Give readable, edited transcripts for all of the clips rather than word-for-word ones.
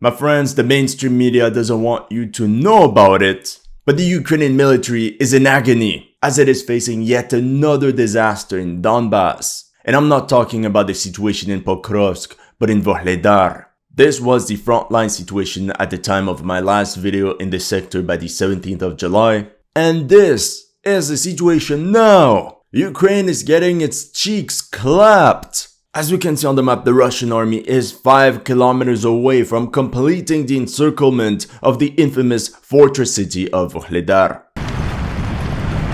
My friends, the mainstream media doesn't want you to know about it, but the Ukrainian military is in agony as it is facing yet another disaster in Donbass. And I'm not talking about the situation in Pokrovsk, but in Vuhledar. This was the frontline situation at the time of my last video in this sector by the 17th of July. And this is the situation now. Ukraine is getting its cheeks clapped. As we can see on the map, the Russian army is 5 kilometers away from completing the encirclement of the infamous fortress city of Vuhledar.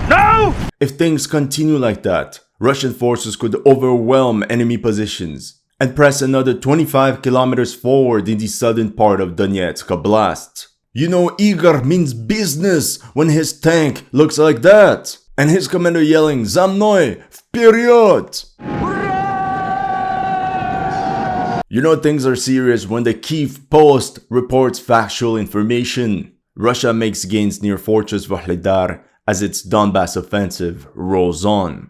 No! If things continue like that, Russian forces could overwhelm enemy positions and press another 25 kilometers forward in the southern part of Donetsk Oblast. You know, Igor means business when his tank looks like that, and his commander yelling, "За мной! Вперед!" You know things are serious when the Kyiv Post reports factual information. Russia makes gains near Fortress Vuhledar as its Donbass offensive rolls on.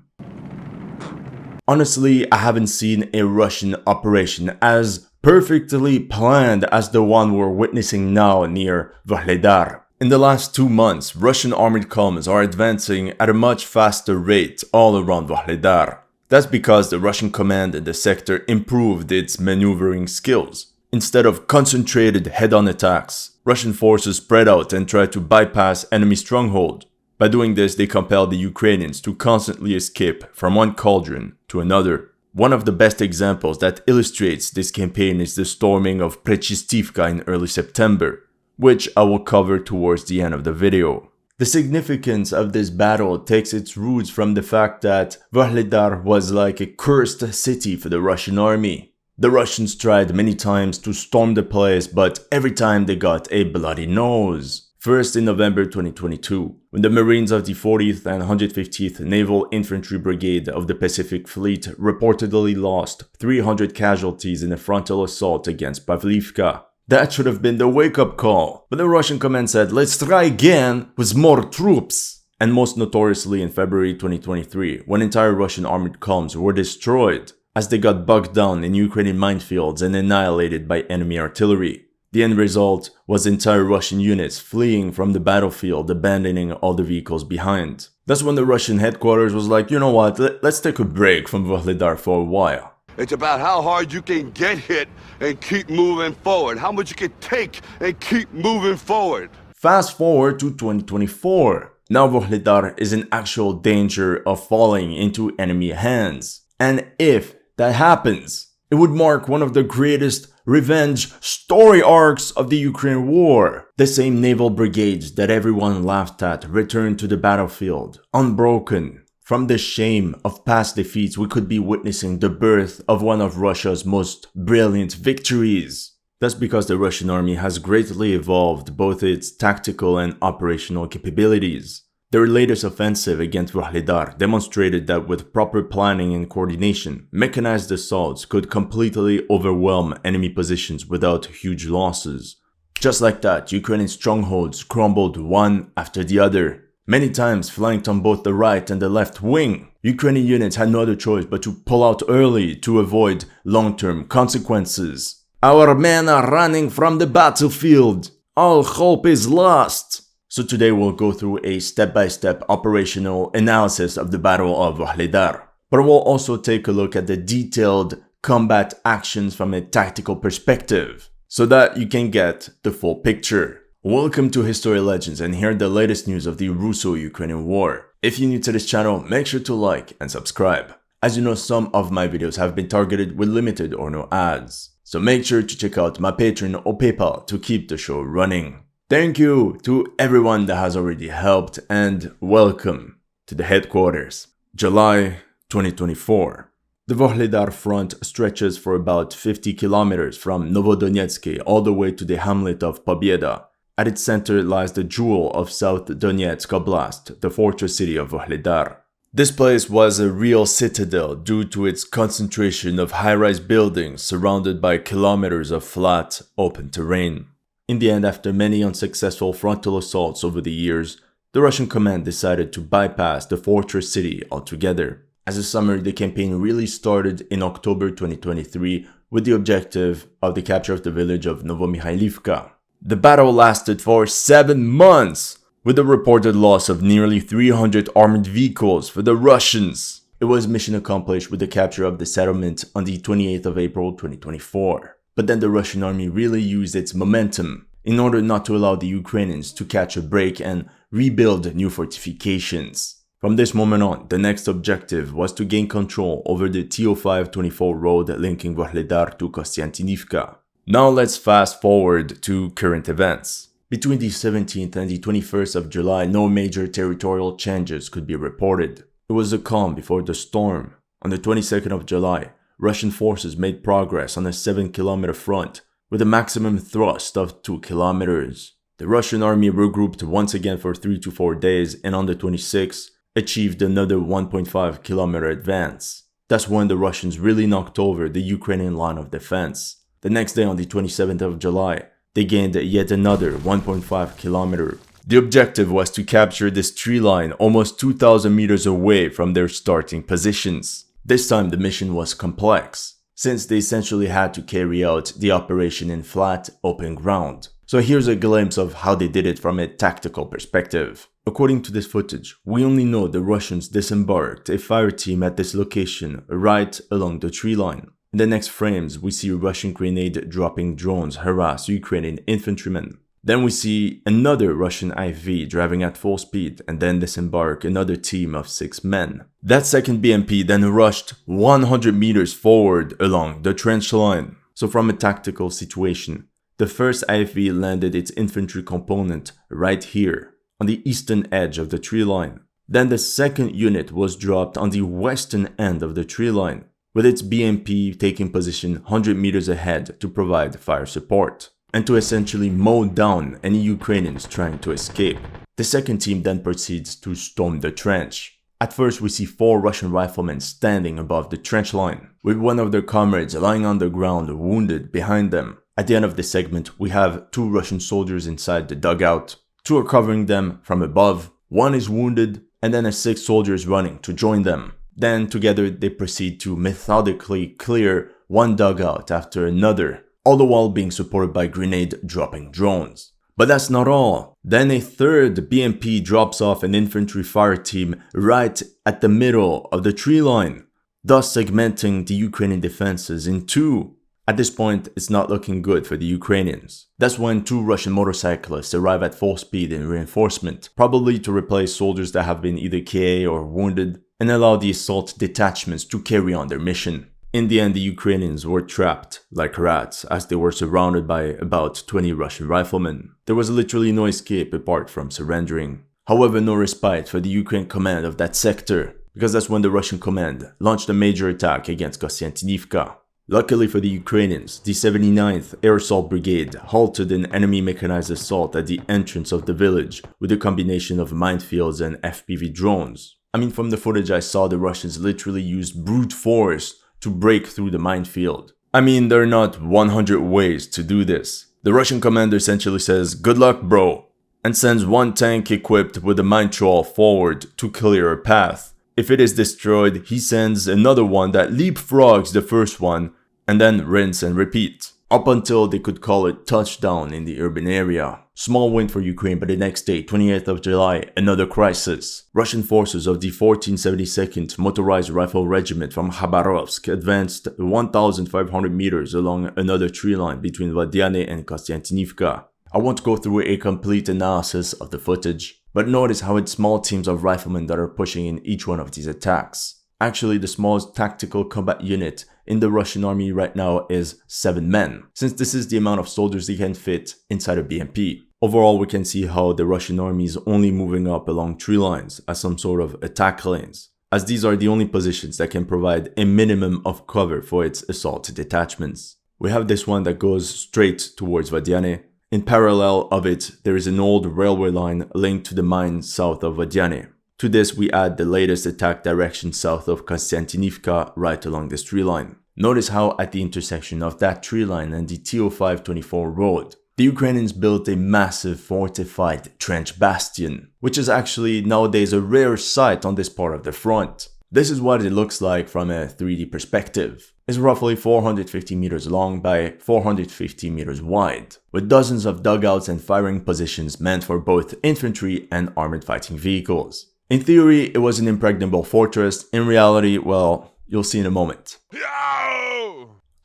Honestly, I haven't seen a Russian operation as perfectly planned as the one we're witnessing now near Vuhledar. In the last 2 months, Russian armored columns are advancing at a much faster rate all around Vuhledar. That's because the Russian command in the sector improved its maneuvering skills. Instead of concentrated head-on attacks, Russian forces spread out and tried to bypass enemy stronghold. By doing this, they compelled the Ukrainians to constantly escape from one cauldron to another. One of the best examples that illustrates this campaign is the storming of Prechystivka in early September, which I will cover towards the end of the video. The significance of this battle takes its roots from the fact that Vuhledar was like a cursed city for the Russian army. The Russians tried many times to storm the place, but every time they got a bloody nose. First in November 2022, when the Marines of the 40th and 150th Naval Infantry Brigade of the Pacific Fleet reportedly lost 300 casualties in a frontal assault against Pavlivka. That should have been the wake-up call, but the Russian command said, "Let's try again with more troops." And most notoriously in February 2023, when entire Russian armored columns were destroyed as they got bogged down in Ukrainian minefields and annihilated by enemy artillery. The end result was entire Russian units fleeing from the battlefield, abandoning all the vehicles behind. That's when the Russian headquarters was like, you know what, let's take a break from Vuhledar for a while. It's about how hard you can get hit and keep moving forward. How much you can take and keep moving forward. Fast forward to 2024. Now Vuhledar is in actual danger of falling into enemy hands. And if that happens, it would mark one of the greatest revenge story arcs of the Ukraine war. The same naval brigades that everyone laughed at returned to the battlefield, unbroken. From the shame of past defeats, we could be witnessing the birth of one of Russia's most brilliant victories. That's because the Russian army has greatly evolved both its tactical and operational capabilities. Their latest offensive against Vuhledar demonstrated that with proper planning and coordination, mechanized assaults could completely overwhelm enemy positions without huge losses. Just like that, Ukrainian strongholds crumbled one after the other. Many times flanked on both the right and the left wing, Ukrainian units had no other choice but to pull out early to avoid long-term consequences. Our men are running from the battlefield. All hope is lost. So today we'll go through a step-by-step operational analysis of the Battle of Vuhledar. But we'll also take a look at the detailed combat actions from a tactical perspective, so that you can get the full picture. Welcome to HistoryLegends, and here are the latest news of the Russo-Ukrainian war. If you're new to this channel, make sure to like and subscribe. As you know, some of my videos have been targeted with limited or no ads. So make sure to check out my Patreon or PayPal to keep the show running. Thank you to everyone that has already helped, and welcome to the headquarters. July 2024. The Vuhledar front stretches for about 50 kilometers from Novodonetsk all the way to the hamlet of Pobieda. At its center lies the jewel of South Donetsk Oblast, the fortress city of Vuhledar. This place was a real citadel due to its concentration of high-rise buildings surrounded by kilometers of flat, open terrain. In the end, after many unsuccessful frontal assaults over the years, the Russian command decided to bypass the fortress city altogether. As a summary, the campaign really started in October 2023 with the objective of the capture of the village of Novomikhailivka. The battle lasted for 7 months, with a reported loss of nearly 300 armored vehicles for the Russians. It was mission accomplished with the capture of the settlement on the 28th of April 2024. But then the Russian army really used its momentum in order not to allow the Ukrainians to catch a break and rebuild new fortifications. From this moment on, the next objective was to gain control over the TO524 road linking Vuhledar to Kostiantynivka. Now let's fast forward to current events. Between the 17th and the 21st of July, no major territorial changes could be reported. It was a calm before the storm. On the 22nd of July, Russian forces made progress on a 7-kilometer front with a maximum thrust of 2 kilometers. The Russian army regrouped once again for 3 to 4 days and on the 26th, achieved another 1.5 kilometer advance. That's when the Russians really knocked over the Ukrainian line of defense. The next day on the 27th of July, they gained yet another 1.5 kilometer. The objective was to capture this tree line almost 2,000 meters away from their starting positions. This time the mission was complex, since they essentially had to carry out the operation in flat, open ground. So here's a glimpse of how they did it from a tactical perspective. According to this footage, we only know the Russians disembarked a fire team at this location right along the tree line. In the next frames, we see Russian grenade dropping drones harass Ukrainian infantrymen. Then we see another Russian IV driving at full speed and then disembark another team of 6 men. That second BMP then rushed 100 meters forward along the trench line. So from a tactical situation, the first IV landed its infantry component right here, on the eastern edge of the tree line. Then the second unit was dropped on the western end of the tree line, with its BMP taking position 100 meters ahead to provide fire support, and to essentially mow down any Ukrainians trying to escape. The second team then proceeds to storm the trench. At first we see 4 Russian riflemen standing above the trench line, with one of their comrades lying on the ground wounded behind them. At the end of the segment, we have 2 Russian soldiers inside the dugout. 2 are covering them from above, 1 is wounded, and then a 6th soldier is running to join them. Then together they proceed to methodically clear one dugout after another, all the while being supported by grenade-dropping drones. But that's not all. Then a third BMP drops off an infantry fire team right at the middle of the tree line, thus segmenting the Ukrainian defenses in 2. At this point, it's not looking good for the Ukrainians. That's when 2 Russian motorcyclists arrive at full speed in reinforcement, probably to replace soldiers that have been either KA or wounded, and allow the assault detachments to carry on their mission. In the end, the Ukrainians were trapped like rats as they were surrounded by about 20 Russian riflemen. There was literally no escape apart from surrendering. However, no respite for the Ukraine command of that sector, because that's when the Russian command launched a major attack against Kostiantynivka. Luckily for the Ukrainians, the 79th Air Assault Brigade halted an enemy mechanized assault at the entrance of the village with a combination of minefields and FPV drones. I mean, from the footage I saw, the Russians literally used brute force to break through the minefield. I mean, there are not 100 ways to do this. The Russian commander essentially says, "Good luck, bro," and sends one tank equipped with a mine trawl forward to clear a path. If it is destroyed, he sends another one that leapfrogs the first one, and then rinse and repeat, up until they could call it touchdown in the urban area. Small win for Ukraine, but the next day, 28th of July, another crisis. Russian forces of the 1472nd Motorized Rifle Regiment from Khabarovsk advanced 1,500 meters along another tree line between Vadyane and Kostiantynivka. I won't go through a complete analysis of the footage, but notice how it's small teams of riflemen that are pushing in each one of these attacks. Actually, the smallest tactical combat unit in the Russian army right now is 7 men, since this is the amount of soldiers they can fit inside a BMP. Overall, we can see how the Russian army is only moving up along tree lines as some sort of attack lanes, as these are the only positions that can provide a minimum of cover for its assault detachments. We have this one that goes straight towards Vadyane. In parallel of it, there is an old railway line linked to the mine south of Vadyane. To this, we add the latest attack direction south of Kostiantynivka right along this tree line. Notice how at the intersection of that tree line and the TO524 road, the Ukrainians built a massive fortified trench bastion, which is actually nowadays a rare sight on this part of the front. This is what it looks like from a 3D perspective. It's roughly 450 meters long by 450 meters wide, with dozens of dugouts and firing positions meant for both infantry and armored fighting vehicles. In theory, it was an impregnable fortress. In reality, well, you'll see in a moment.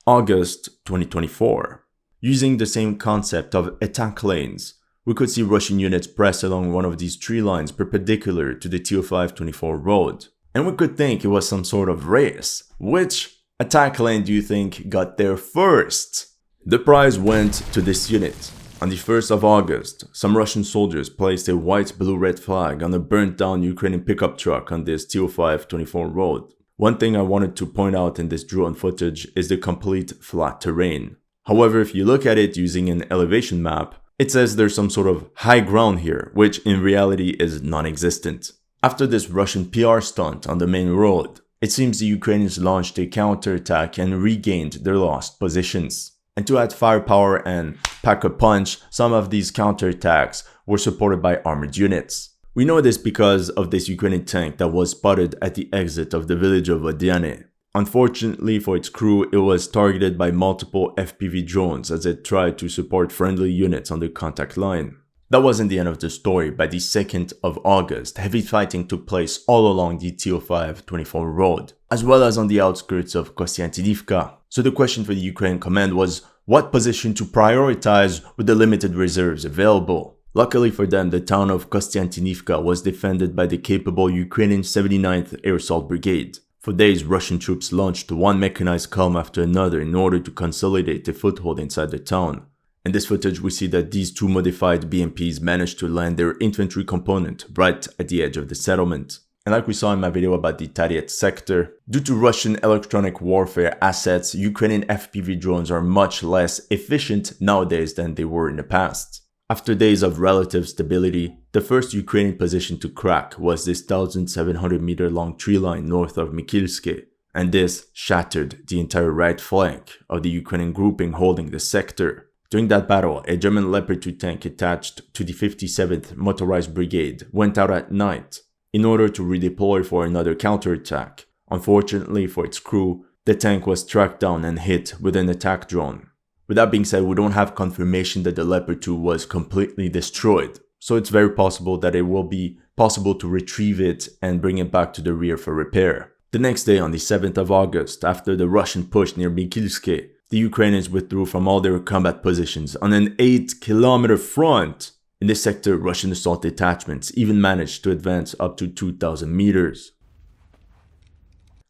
August 2024. Using the same concept of attack lanes, we could see Russian units press along one of these tree lines perpendicular to the TO5-24 road. And we could think it was some sort of race. Which attack lane do you think got there first? The prize went to this unit. On the 1st of August, some Russian soldiers placed a white-blue-red flag on a burnt-down Ukrainian pickup truck on this TO5-24 road. One thing I wanted to point out in this drone footage is the complete flat terrain. However, if you look at it using an elevation map, it says there's some sort of high ground here, which in reality is non-existent. After this Russian PR stunt on the main road, it seems the Ukrainians launched a counterattack and regained their lost positions. And to add firepower and pack a punch, some of these counterattacks were supported by armored units. We know this because of this Ukrainian tank that was spotted at the exit of the village of Vuhledar. Unfortunately for its crew, it was targeted by multiple FPV drones as it tried to support friendly units on the contact line. That wasn't the end of the story. By the 2nd of August, heavy fighting took place all along the TO5-24 road, as well as on the outskirts of Prechystivka. So the question for the Ukrainian command was what position to prioritize with the limited reserves available. Luckily for them, the town of Prechystivka was defended by the capable Ukrainian 79th Air Assault Brigade. For days, Russian troops launched one mechanized column after another in order to consolidate a foothold inside the town. In this footage, we see that these two modified BMPs managed to land their infantry component right at the edge of the settlement. And like we saw in my video about the Tariet sector, due to Russian electronic warfare assets, Ukrainian FPV drones are much less efficient nowadays than they were in the past. After days of relative stability, the first Ukrainian position to crack was this 1,700 meter long tree line north of Mikilske, and this shattered the entire right flank of the Ukrainian grouping holding the sector. During that battle, a German Leopard 2 tank attached to the 57th Motorized Brigade went out at night in order to redeploy for another counterattack. Unfortunately for its crew, the tank was tracked down and hit with an attack drone. With that being said, we don't have confirmation that the Leopard 2 was completely destroyed, so it's very possible that it will be possible to retrieve it and bring it back to the rear for repair. The next day, on the 7th of August, after the Russian push near Mikilske, the Ukrainians withdrew from all their combat positions on an 8-kilometer front. In this sector, Russian assault detachments even managed to advance up to 2,000 meters.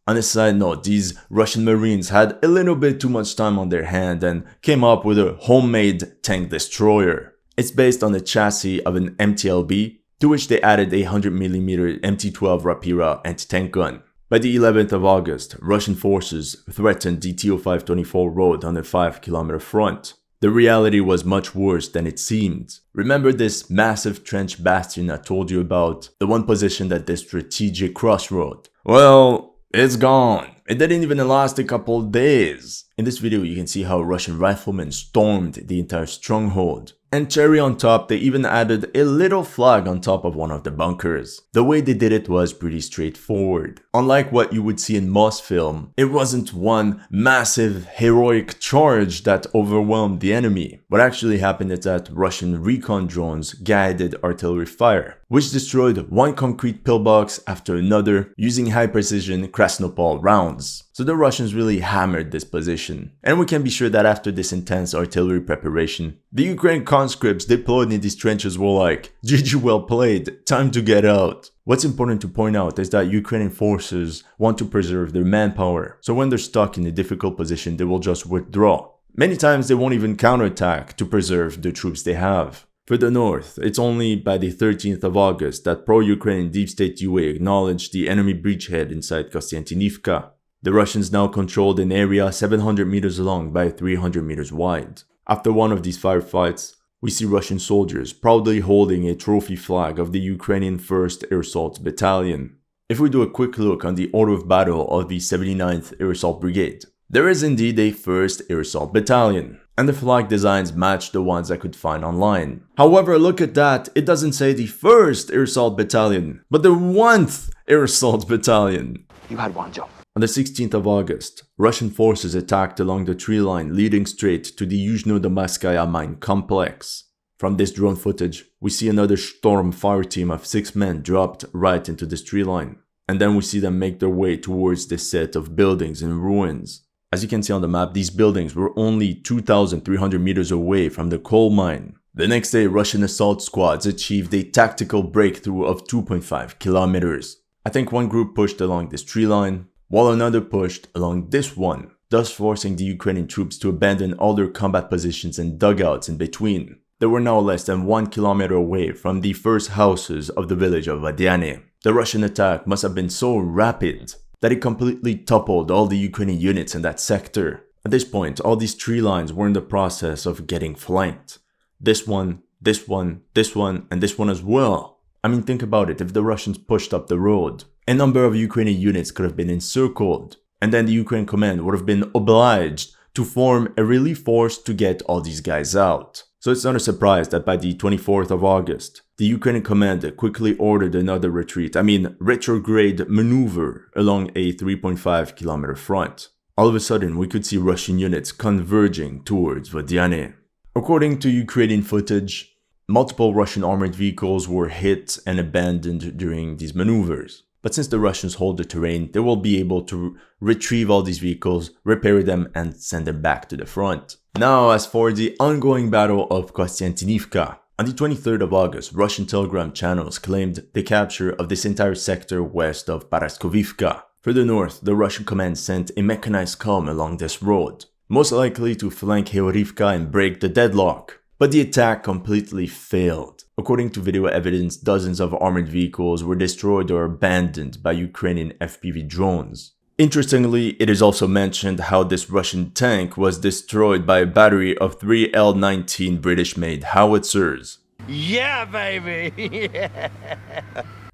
On a side note, these Russian Marines had a little bit too much time on their hand and came up with a homemade tank destroyer. It's based on the chassis of an MTLB, to which they added a 100mm MT-12 Rapira anti-tank gun. By the 11th of August, Russian forces threatened the TO5-24 road on a 5-kilometer front. The reality was much worse than it seemed. Remember this massive trench bastion I told you about? The one positioned at this strategic crossroad? Well, it's gone. It didn't even last a couple days. In this video, you can see how Russian riflemen stormed the entire stronghold. And cherry on top, they even added a little flag on top of one of the bunkers. The way they did it was pretty straightforward. Unlike what you would see in most film, it wasn't one massive heroic charge that overwhelmed the enemy. What actually happened is that Russian recon drones guided artillery fire, which destroyed one concrete pillbox after another using high precision Krasnopol rounds. So the Russians really hammered this position. And we can be sure that after this intense artillery preparation, the Ukrainian conscripts deployed in these trenches were like, GG well played, time to get out. What's important to point out is that Ukrainian forces want to preserve their manpower. So when they're stuck in a difficult position, they will just withdraw. Many times they won't even counterattack to preserve the troops they have. For the north, it's only by the 13th of August that pro-Ukrainian deep state UA acknowledged the enemy breachhead inside Prechystivka. The Russians now controlled an area 700 meters long by 300 meters wide. After one of these firefights, we see Russian soldiers proudly holding a trophy flag of the Ukrainian 1st Air Assault Battalion. If we do a quick look on the order of battle of the 79th Air Assault Brigade, there is indeed a 1st Air Assault Battalion, and the flag designs match the ones I could find online. However, look at that, it doesn't say the 1st Air Assault Battalion, but the 1th Air Assault Battalion. You had one job. On the 16th of August, Russian forces attacked along the tree line leading straight to the Yuzhno-Domaskaya mine complex. From this drone footage, we see another Storm fire team of 6 men dropped right into this tree line. And then we see them make their way towards this set of buildings in ruins. As you can see on the map, these buildings were only 2,300 meters away from the coal mine. The next day, Russian assault squads achieved a tactical breakthrough of 2.5 kilometers. I think one group pushed along this tree line, while another pushed along this one, thus forcing the Ukrainian troops to abandon all their combat positions and dugouts in between. They were now less than 1 kilometer away from the first houses of the village of Vadyane. The Russian attack must have been so rapid that it completely toppled all the Ukrainian units in that sector. At this point, all these tree lines were in the process of getting flanked. This one, this one, this one, and this one as well. I mean, think about it, if the Russians pushed up the road, a number of Ukrainian units could have been encircled, and then the Ukraine command would have been obliged to form a relief force to get all these guys out. So it's not a surprise that by the 24th of August, the Ukrainian command quickly ordered another retrograde maneuver along a 3.5 kilometer front. All of a sudden, we could see Russian units converging towards Vadyane. According to Ukrainian footage, multiple Russian armored vehicles were hit and abandoned during these maneuvers. But since the Russians hold the terrain, they will be able to retrieve all these vehicles, repair them, and send them back to the front. Now, as for the ongoing battle of Kostiantynivka, on the 23rd of August, Russian Telegram channels claimed the capture of this entire sector west of Paraskovivka. Further north, the Russian command sent a mechanized column along this road, most likely to flank Heorivka and break the deadlock. But the attack completely failed. According to video evidence, dozens of armored vehicles were destroyed or abandoned by Ukrainian FPV drones. Interestingly, it is also mentioned how this Russian tank was destroyed by a battery of 3 L-19 British-made howitzers. Yeah, baby!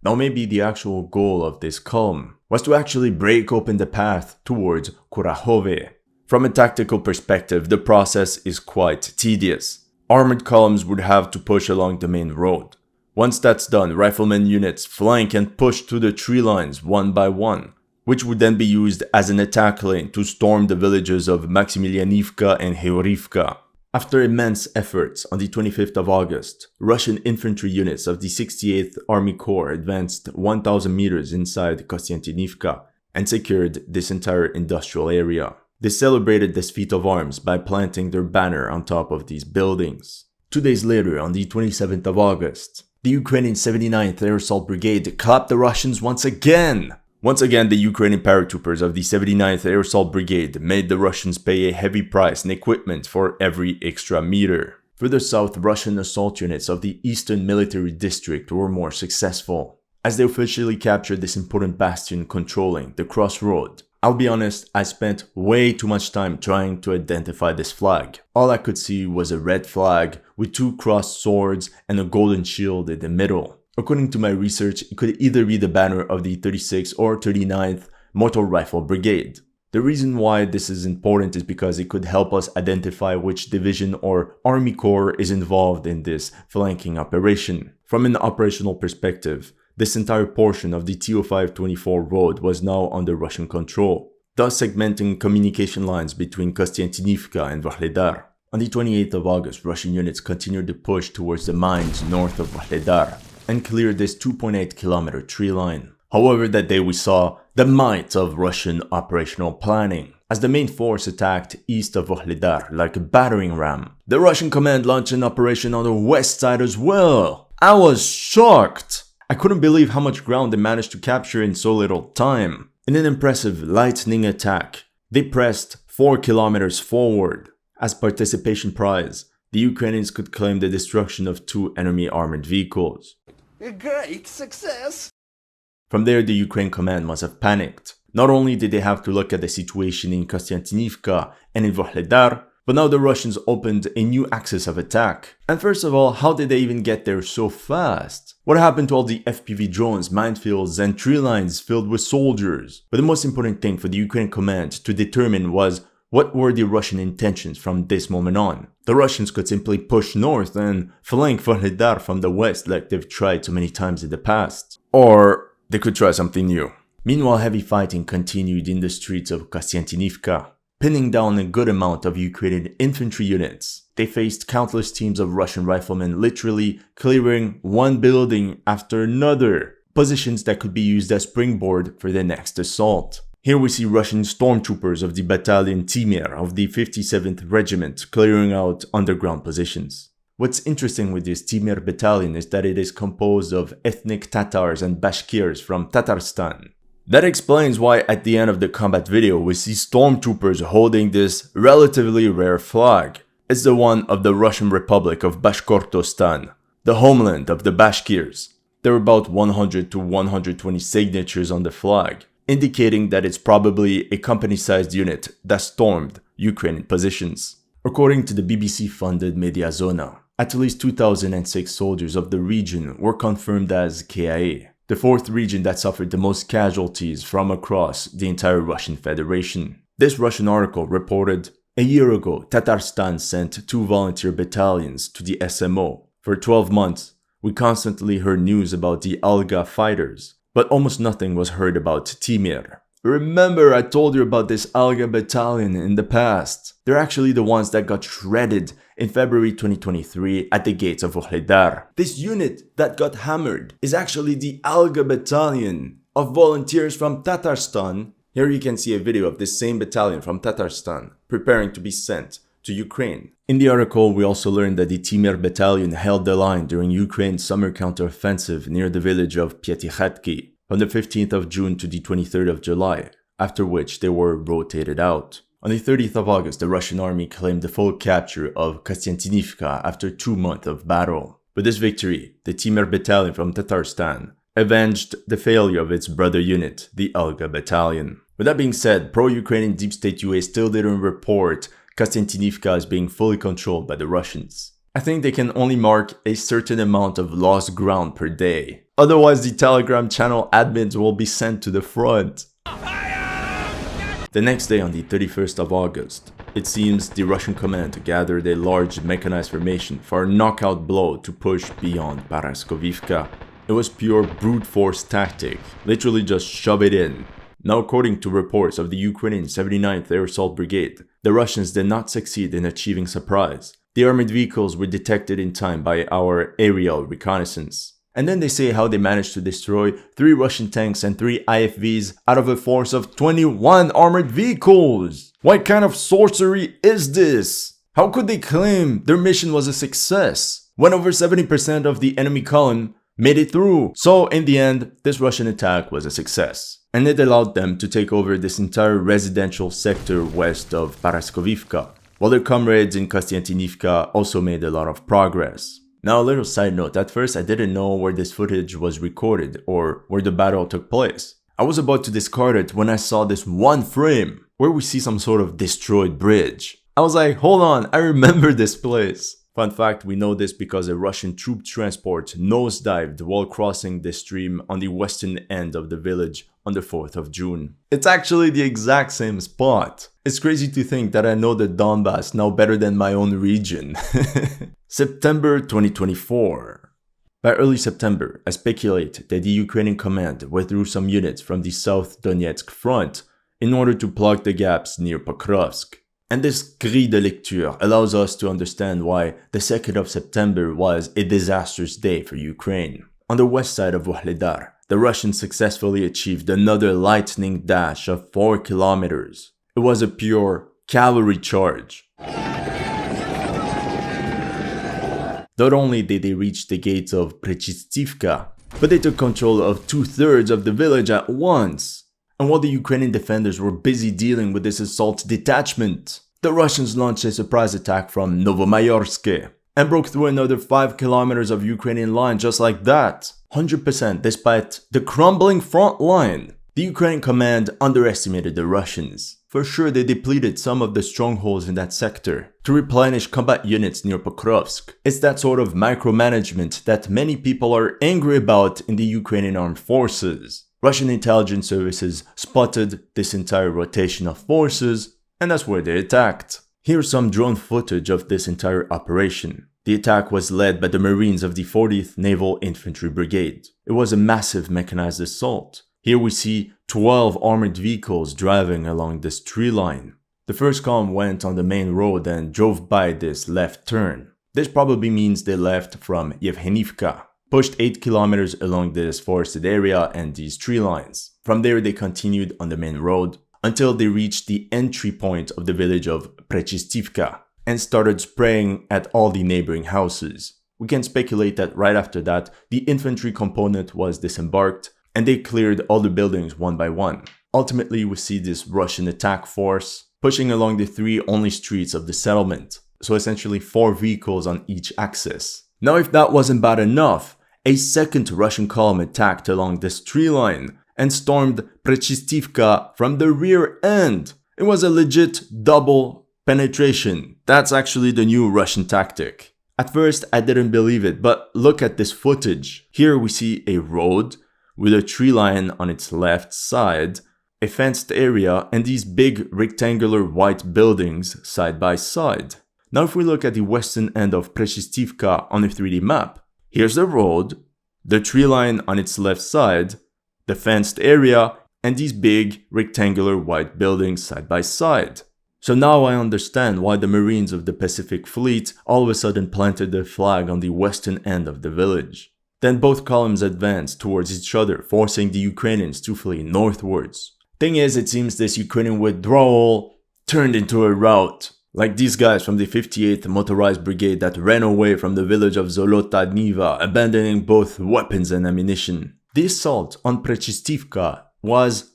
Now maybe the actual goal of this column was to actually break open the path towards Kurahove. From a tactical perspective, the process is quite tedious. Armored columns would have to push along the main road. Once that's done, riflemen units flank and push to the tree lines one by one, which would then be used as an attack lane to storm the villages of Maximilianivka and Heorivka. After immense efforts, on the 25th of August, Russian infantry units of the 68th Army Corps advanced 1,000 meters inside Kostiantynivka and secured this entire industrial area. They celebrated this feat of arms by planting their banner on top of these buildings. 2 days later, on the 27th of August, the Ukrainian 79th Air Assault Brigade clapped the Russians once again. Once again, the Ukrainian paratroopers of the 79th Air Assault Brigade made the Russians pay a heavy price in equipment for every extra meter. Further south, Russian assault units of the Eastern Military District were more successful, as they officially captured this important bastion controlling the crossroad. I'll be honest, I spent way too much time trying to identify this flag. All I could see was a red flag with 2 crossed swords and a golden shield in the middle. According to my research, it could either be the banner of the 36th or 39th Motor Rifle Brigade. The reason why this is important is because it could help us identify which division or army corps is involved in this flanking operation. From an operational perspective, this entire portion of the TO524 road was now under Russian control, thus segmenting communication lines between Kostiantynivka and Vuhledar. On the 28th of August, Russian units continued to push towards the mines north of Vuhledar and cleared this 2.8 kilometer tree line. However, that day we saw the might of Russian operational planning, as the main force attacked east of Vuhledar like a battering ram. The Russian command launched an operation on the west side as well. I was shocked! I couldn't believe how much ground they managed to capture in so little time. In an impressive lightning attack, they pressed 4 kilometers forward. As participation prize, the Ukrainians could claim the destruction of 2 enemy armored vehicles. A great success! From there, the Ukraine command must have panicked. Not only did they have to look at the situation in Kostiantynivka and in Vuhledar, but now the Russians opened a new axis of attack. And first of all, how did they even get there so fast? What happened to all the FPV drones, minefields, and tree lines filled with soldiers? But the most important thing for the Ukraine command to determine was what were the Russian intentions from this moment on. The Russians could simply push north and flank Vuhledar from the west like they've tried so many times in the past. Or they could try something new. Meanwhile, heavy fighting continued in the streets of Prechystivka, pinning down a good amount of Ukrainian infantry units. They faced countless teams of Russian riflemen literally clearing one building after another, positions that could be used as springboard for the next assault. Here we see Russian stormtroopers of the battalion Timir of the 57th Regiment clearing out underground positions. What's interesting with this Timir battalion is that it is composed of ethnic Tatars and Bashkirs from Tatarstan. That explains why at the end of the combat video we see stormtroopers holding this relatively rare flag. It's the one of the Russian Republic of Bashkortostan, the homeland of the Bashkirs. There are about 100 to 120 signatures on the flag, indicating that it's probably a company-sized unit that stormed Ukrainian positions. According to the BBC-funded Mediazona, at least 2,006 soldiers of the region were confirmed as KIA, the fourth region that suffered the most casualties from across the entire Russian Federation. This Russian article reported, a year ago, Tatarstan sent 2 volunteer battalions to the SMO. For 12 months, we constantly heard news about the Alga fighters, but almost nothing was heard about Timir. Remember, I told you about this Alga battalion in the past. They're actually the ones that got shredded in February 2023 at the gates of Vuhledar. This unit that got hammered is actually the Alga battalion of volunteers from Tatarstan. Here you can see a video of this same battalion from Tatarstan preparing to be sent to Ukraine. In the article, we also learned that the Timir battalion held the line during Ukraine's summer counteroffensive near the village of Prechystivka from the 15th of June to the 23rd of July, after which they were rotated out. On the 30th of August, the Russian army claimed the full capture of Prechystivka after 2 months of battle. With this victory, the Timir battalion from Tatarstan avenged the failure of its brother unit, the Alga battalion. With that being said, pro-Ukrainian deep state UA still didn't report Prechystivka as being fully controlled by the Russians. I think they can only mark a certain amount of lost ground per day. Otherwise, the Telegram channel admins will be sent to the front. The next day, on the 31st of August, it seems the Russian command gathered a large mechanized formation for a knockout blow to push beyond Prechystivka. It was pure brute force tactic, literally just shove it in. Now, according to reports of the Ukrainian 79th Air Assault Brigade, the Russians did not succeed in achieving surprise. The armored vehicles were detected in time by our aerial reconnaissance. And then they say how they managed to destroy 3 Russian tanks and 3 IFVs out of a force of 21 armored vehicles. What kind of sorcery is this? How could they claim their mission was a success when over 70% of the enemy column made it through? So in the end, this Russian attack was a success, and it allowed them to take over this entire residential sector west of Prechystivka, while their comrades in Prechystivka also made a lot of progress. Now, a little side note, at first I didn't know where this footage was recorded or where the battle took place. I was about to discard it when I saw this one frame where we see some sort of destroyed bridge. I was like, hold on, I remember this place. Fun fact, we know this because a Russian troop transport nosedived while crossing the stream on the western end of the village on the 4th of June. It's actually the exact same spot. It's crazy to think that I know the Donbass now better than my own region. September 2024. By early September, I speculate that the Ukrainian command withdrew some units from the South Donetsk front in order to plug the gaps near Pokrovsk. And this grille de lecture allows us to understand why the 2nd of September was a disastrous day for Ukraine. On the west side of Vuhledar, the Russians successfully achieved another lightning dash of 4 kilometers. It was a pure cavalry charge. Not only did they reach the gates of Prechystivka, but they took control of 2/3 of the village at once. And while the Ukrainian defenders were busy dealing with this assault detachment, the Russians launched a surprise attack from Novomayorsk and broke through another 5 kilometers of Ukrainian line just like that. 100% despite the crumbling front line. The Ukrainian command underestimated the Russians. For sure, they depleted some of the strongholds in that sector to replenish combat units near Pokrovsk. It's that sort of micromanagement that many people are angry about in the Ukrainian armed forces. Russian intelligence services spotted this entire rotation of forces, and that's where they attacked. Here's some drone footage of this entire operation. The attack was led by the Marines of the 40th Naval Infantry Brigade. It was a massive mechanized assault. Here we see 12 armored vehicles driving along this tree line. The first column went on the main road and drove by this left turn. This probably means they left from Yevhenivka, pushed 8 kilometers along this forested area and these tree lines. From there they continued on the main road until they reached the entry point of the village of Prechystivka and started spraying at all the neighboring houses. We can speculate that right after that, the infantry component was disembarked and they cleared all the buildings one by one. Ultimately, we see this Russian attack force pushing along the 3 only streets of the settlement, so essentially 4 vehicles on each axis. Now if that wasn't bad enough, a second Russian column attacked along this tree line and stormed Prechystivka from the rear end. It was a legit double penetration. That's actually the new Russian tactic. At first I didn't believe it, but look at this footage. Here we see a road with a tree line on its left side, a fenced area, and these big rectangular white buildings side by side. Now if we look at the western end of Prechystivka on a 3D map, here's the road, the tree line on its left side, the fenced area, and these big rectangular white buildings side by side. So now I understand why the Marines of the Pacific Fleet all of a sudden planted their flag on the western end of the village. Then both columns advanced towards each other, forcing the Ukrainians to flee northwards. Thing is, it seems this Ukrainian withdrawal turned into a rout. Like these guys from the 58th Motorized Brigade that ran away from the village of Zolota Niva, abandoning both weapons and ammunition. The assault on Prechystivka was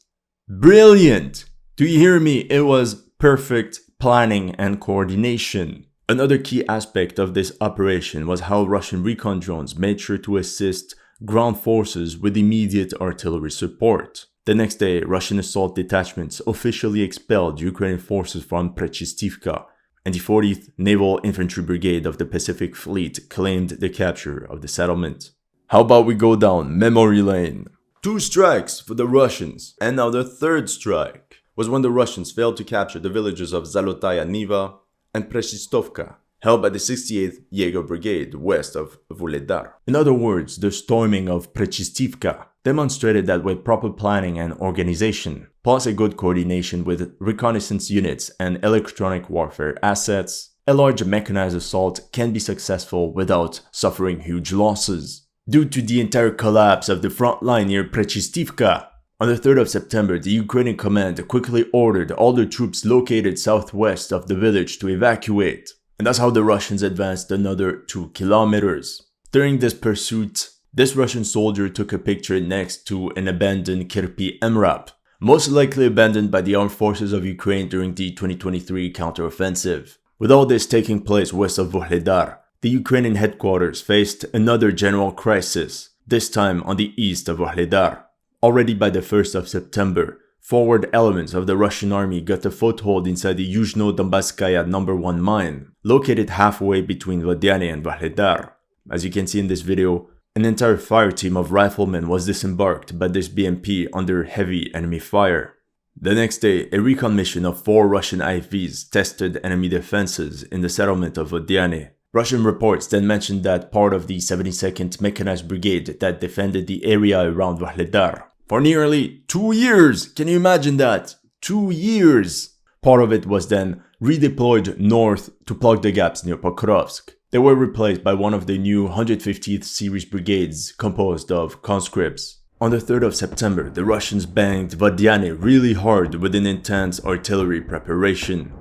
brilliant. Do you hear me? It was perfect planning and coordination. Another key aspect of this operation was how Russian recon drones made sure to assist ground forces with immediate artillery support. The next day, Russian assault detachments officially expelled Ukrainian forces from Prechystivka, and the 40th Naval Infantry Brigade of the Pacific Fleet claimed the capture of the settlement. How about we go down memory lane? 2 strikes for the Russians, and now the 3rd strike was when the Russians failed to capture the villages of Zalotaya Niva and Prechystovka, held by the 68th Jaeger Brigade west of Vuhledar. In other words, the storming of Prechystivka demonstrated that with proper planning and organization, plus a good coordination with reconnaissance units and electronic warfare assets, a large mechanized assault can be successful without suffering huge losses. Due to the entire collapse of the front line near Prechystivka, on the 3rd of September, the Ukrainian command quickly ordered all the troops located southwest of the village to evacuate. And that's how the Russians advanced another 2 kilometers. During this pursuit, this Russian soldier took a picture next to an abandoned Kirpi MRAP, most likely abandoned by the armed forces of Ukraine during the 2023 counteroffensive. With all this taking place west of Vuhledar, the Ukrainian headquarters faced another general crisis, this time on the east of Vuhledar. Already by the 1st of September, forward elements of the Russian army got a foothold inside the Yuzhno-Donbasskaya No. 1 mine, located halfway between Vodyane and Vuhledar. As you can see in this video, an entire fire team of riflemen was disembarked by this BMP under heavy enemy fire. The next day, a recon mission of 4 Russian IFVs tested enemy defenses in the settlement of Vodyane. Russian reports then mentioned that part of the 72nd Mechanized Brigade that defended the area around Vuhledar for nearly 2 years. Can you imagine that? 2 years! Part of it was then redeployed north to plug the gaps near Pokrovsk. They were replaced by one of the new 150th series brigades composed of conscripts. On the 3rd of September, the Russians banged Vodyane really hard with an intense artillery preparation.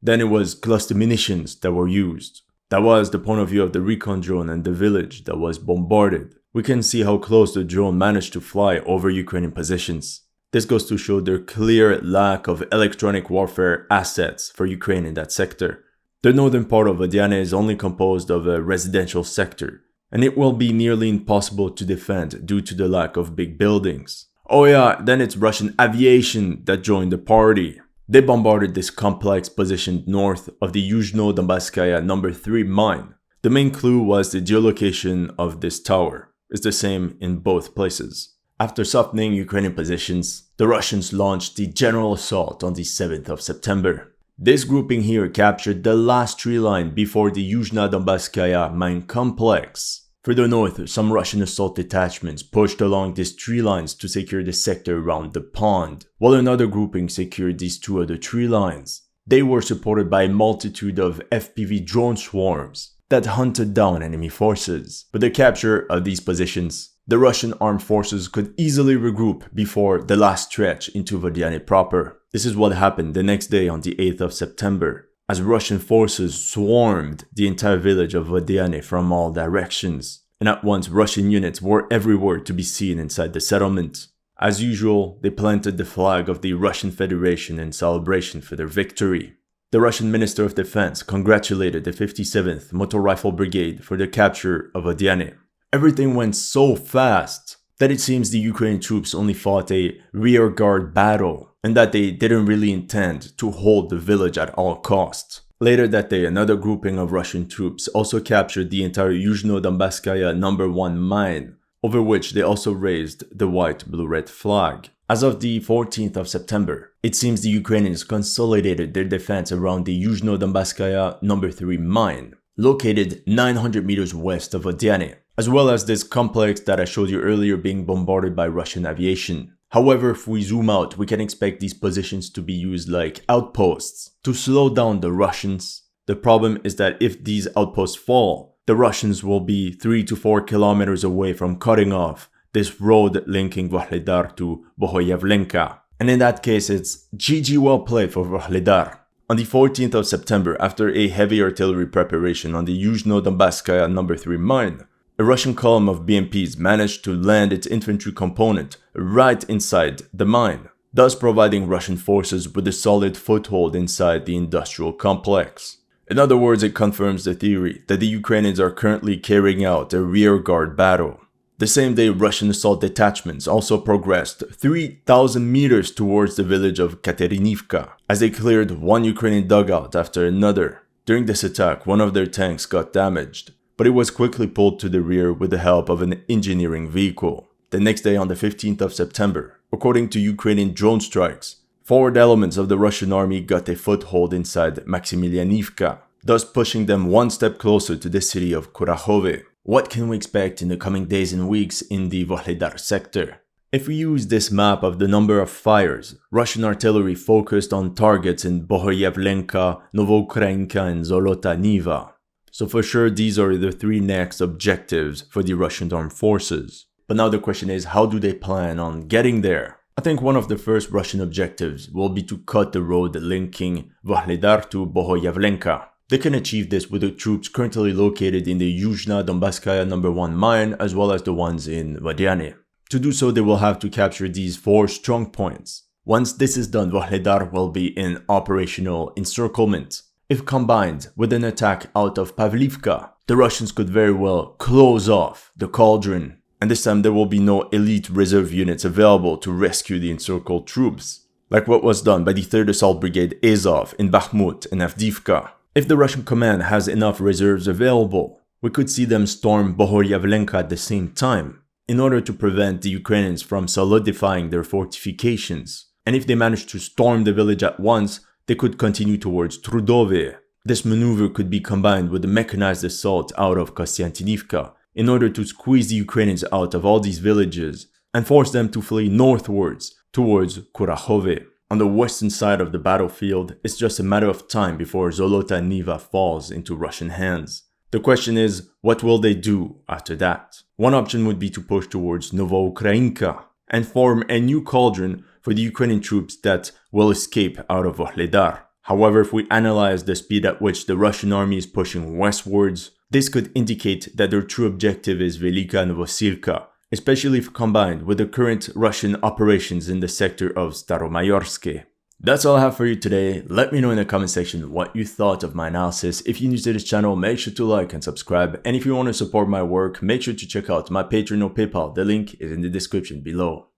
Then it was cluster munitions that were used. That was the point of view of the recon drone and the village that was bombarded. We can see how close the drone managed to fly over Ukrainian positions. This goes to show their clear lack of electronic warfare assets for Ukraine in that sector. The northern part of Vodyane is only composed of a residential sector, and it will be nearly impossible to defend due to the lack of big buildings. Oh yeah, then it's Russian aviation that joined the party. They bombarded this complex positioned north of the Yuzhno-Donbasskaya No. 3 mine. The main clue was the geolocation of this tower. It's the same in both places. After softening Ukrainian positions, the Russians launched the general assault on the 7th of September. This grouping here captured the last tree line before the Yuzhno-Donbasskaya mine complex. Further north, some Russian assault detachments pushed along these tree lines to secure the sector around the pond, while another grouping secured these two other tree lines. They were supported by a multitude of FPV drone swarms that hunted down enemy forces. With the capture of these positions, the Russian armed forces could easily regroup before the last stretch into Vuhledar proper. This is what happened the next day on the 8th of September, as Russian forces swarmed the entire village of Vuhledar from all directions, and at once Russian units were everywhere to be seen inside the settlement. As usual, they planted the flag of the Russian Federation in celebration for their victory. The Russian Minister of Defense congratulated the 57th Motor Rifle Brigade for the capture of Vuhledar. Everything went so fast that it seems the Ukrainian troops only fought a rearguard battle and that they didn't really intend to hold the village at all costs. Later that day, another grouping of Russian troops also captured the entire Yuzhno-Donbasskaya No. 1 mine, over which they also raised the white-blue-red flag. As of the 14th of September, it seems the Ukrainians consolidated their defense around the Yuzhno-Donbasskaya No. 3 mine, located 900 meters west of Vuhledar, as well as this complex that I showed you earlier being bombarded by Russian aviation. However, if we zoom out, we can expect these positions to be used like outposts to slow down the Russians. The problem is that if these outposts fall, the Russians will be 3 to 4 kilometers away from cutting off this road linking Vuhledar to Bohoyavlenka. And in that case, it's GG well played for Vuhledar. On the 14th of September, after a heavy artillery preparation on the Yuzhno-Donbasskaya No. 3 mine, a Russian column of BMPs managed to land its infantry component right inside the mine, thus providing Russian forces with a solid foothold inside the industrial complex. In other words, it confirms the theory that the Ukrainians are currently carrying out a rearguard battle. The same day, Russian assault detachments also progressed 3,000 meters towards the village of Katerinivka, as they cleared one Ukrainian dugout after another. During this attack, one of their tanks got damaged, but it was quickly pulled to the rear with the help of an engineering vehicle. The next day, on the 15th of September, according to Ukrainian drone strikes, forward elements of the Russian army got a foothold inside Maximilianivka, thus pushing them one step closer to the city of Kurakhove. What can we expect in the coming days and weeks in the Vuhledar sector? If we use this map of the number of fires, Russian artillery focused on targets in Bohoyavlenka, Novoukrainka and Zolota Niva. So for sure, these are the three next objectives for the Russian armed forces. But now the question is, how do they plan on getting there? I think one of the first Russian objectives will be to cut the road linking Vuhledar to Bohoyavlenka. They can achieve this with the troops currently located in the Yuzhno-Donbasskaya No. 1 mine as well as the ones in Vuhledar. To do so, they will have to capture these 4 strong points. Once this is done, Vuhledar will be in operational encirclement. If combined with an attack out of Pavlivka, the Russians could very well close off the cauldron, and this time there will be no elite reserve units available to rescue the encircled troops, like what was done by the 3rd Assault Brigade Azov in Bakhmut and Avdiivka. If the Russian command has enough reserves available, we could see them storm Bohoyavlenka at the same time, in order to prevent the Ukrainians from solidifying their fortifications. And if they manage to storm the village at once, they could continue towards Trudove. This maneuver could be combined with the mechanized assault out of Kostiantinivka in order to squeeze the Ukrainians out of all these villages and force them to flee northwards towards Kurakhove. On the western side of the battlefield, it's just a matter of time before Zolota Niva falls into Russian hands. The question is, what will they do after that? One option would be to push towards Novoukrainka and form a new cauldron for the Ukrainian troops that will escape out of Vuhledar. However, if we analyze the speed at which the Russian army is pushing westwards, this could indicate that their true objective is Velika Novosilka, especially if combined with the current Russian operations in the sector of Staromayorsk. That's all I have for you today. Let me know in the comment section what you thought of my analysis. If you're new to this channel, make sure to like and subscribe. And if you want to support my work, make sure to check out my Patreon or PayPal. The link is in the description below.